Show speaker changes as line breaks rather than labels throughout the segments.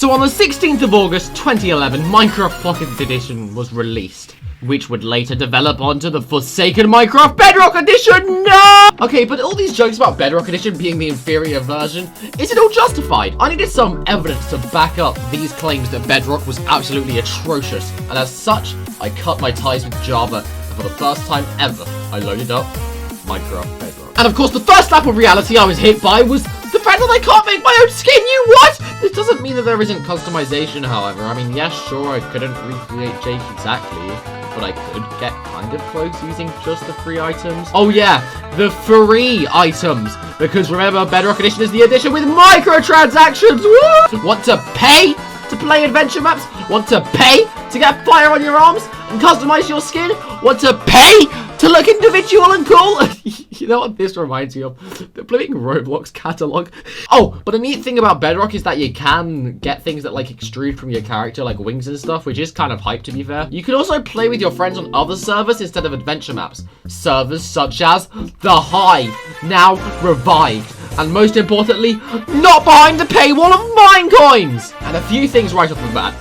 So on the 16th of August 2011, Minecraft Pocket Edition was released, which would later develop onto the forsaken Minecraft Bedrock Edition. No! Okay, but all these jokes about Bedrock Edition being the inferior version, is it all justified? I needed some evidence to back up these claims that Bedrock was absolutely atrocious, and as such, I cut my ties with Java, and for the first time ever, I loaded up Minecraft Bedrock. And of course, the first slap of reality I was hit by was the fact that I can't make my own skin. You what? This doesn't mean that there isn't customization, however. I mean, yes, sure, I couldn't recreate Jake exactly, but I could get kind of close using just the free items. Oh yeah, the free items, because remember, Bedrock Edition is the edition with microtransactions. Woo! Want to pay to play adventure maps? Want to pay to get fire on your arms and customize your skin? Want to pay to look individual and cool? You know what this reminds me of? The blooming Roblox catalog. Oh, but the neat thing about Bedrock is that you can get things that like extrude from your character, like wings and stuff, which is kind of hype to be fair. You can also play with your friends on other servers instead of adventure maps. Servers such as The Hive, now revived. And most importantly, not behind the paywall of Minecoins! And a few things right off the bat.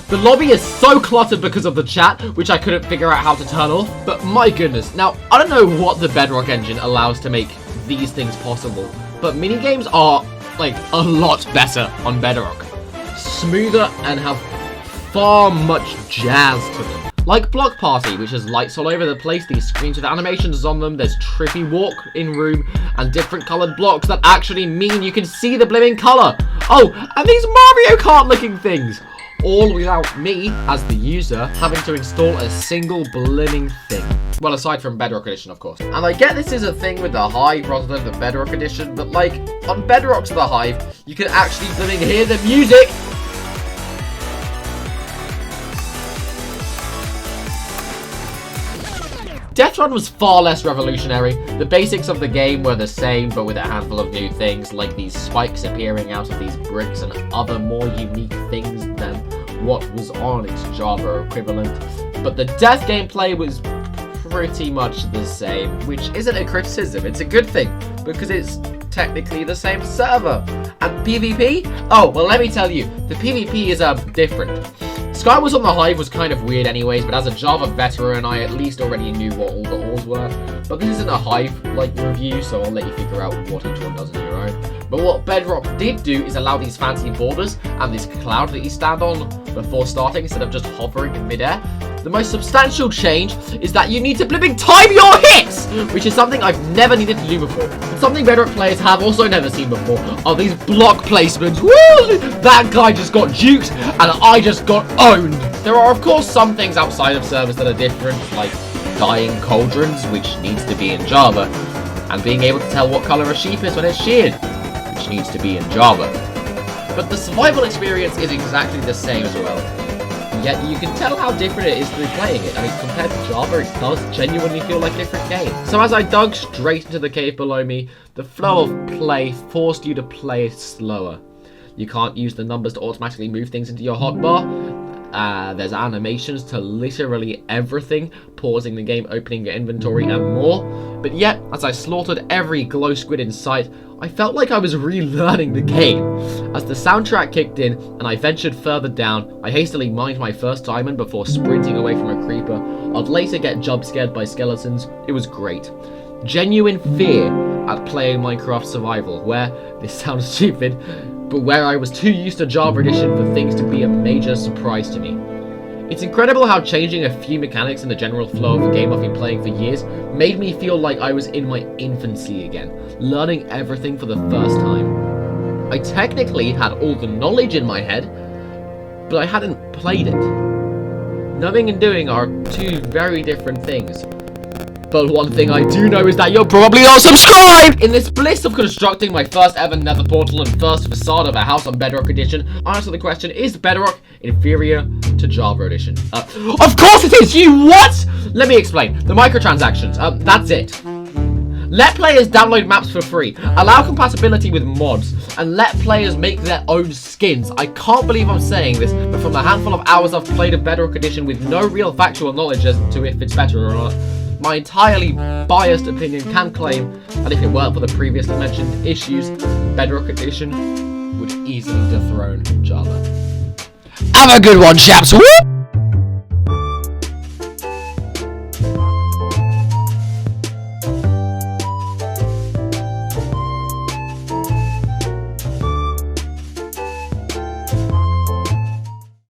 The lobby is so cluttered because of the chat, which I couldn't figure out how to turn off. But my goodness, now, I don't know what the Bedrock engine allows to make these things possible, but minigames are, like, a lot better on Bedrock. Smoother and have far much jazz to them. Like Block Party, which has lights all over the place, these screens with animations on them, there's trippy walk in room, and different coloured blocks that actually mean you can see the blimmin' colour. Oh, and these Mario Kart looking things. All without me, as the user, having to install a single blimmin' thing. Well, aside from Bedrock Edition, of course. And I get this is a thing with the Hive rather than the Bedrock Edition, but like, on Bedrock's The Hive, you can actually blimmin' hear the music. Death Run was far less revolutionary. The basics of the game were the same, but with a handful of new things, like these spikes appearing out of these bricks and other more unique things than what was on its Java equivalent. But the death gameplay was pretty much the same, which isn't a criticism, it's a good thing, because it's technically the same server. And PvP? Oh, well let me tell you, the PvP is different. Skywars on the Hive was kind of weird anyways, but as a Java veteran, I at least already knew what all the ores were. But this isn't a Hive-like review, so I'll let you figure out what each one does on your own. But what Bedrock did do is allow these fancy borders and this cloud that you stand on before starting instead of just hovering in midair. The most substantial change is that you need to blipping time your hits, which is something I've never needed to do before. And something Bedrock players have also never seen before are these block placements. Woo! That guy just got juked and I just got owned. There are of course some things outside of servers that are different, like dyeing cauldrons, which needs to be in Java, and being able to tell what color a sheep is when it's sheared, which needs to be in Java. But the survival experience is exactly the same as well. Yet you can tell how different it is through playing it. I mean, compared to Java, it does genuinely feel like a different game. So as I dug straight into the cave below me, the flow of play forced you to play slower. You can't use the numbers to automatically move things into your hotbar. There's animations to literally everything, pausing the game, opening your inventory, and more. But yet, as I slaughtered every glow squid in sight, I felt like I was relearning the game. As the soundtrack kicked in and I ventured further down, I hastily mined my first diamond before sprinting away from a creeper. I'd later get jump scared by skeletons. It was great. Genuine fear at playing Minecraft Survival, where, this sounds stupid, but where I was too used to Java Edition for things to be a major surprise to me. It's incredible how changing a few mechanics in the general flow of a game I've been playing for years made me feel like I was in my infancy again, learning everything for the first time. I technically had all the knowledge in my head, but I hadn't played it. Knowing and doing are two very different things. But one thing I do know is that you're probably not subscribed! In this bliss of constructing my first ever nether portal and first facade of a house on Bedrock Edition, I answer the question, is Bedrock inferior to Java Edition? Of course it is! You what? Let me explain. The microtransactions, that's it. Let players download maps for free, allow compatibility with mods, and let players make their own skins. I can't believe I'm saying this, but from the handful of hours I've played of Bedrock Edition with no real factual knowledge as to if it's better or not, my entirely biased opinion can claim that if it weren't for the previously mentioned issues, Bedrock Edition would easily dethrone Java.
Have a good one, chaps. Woo!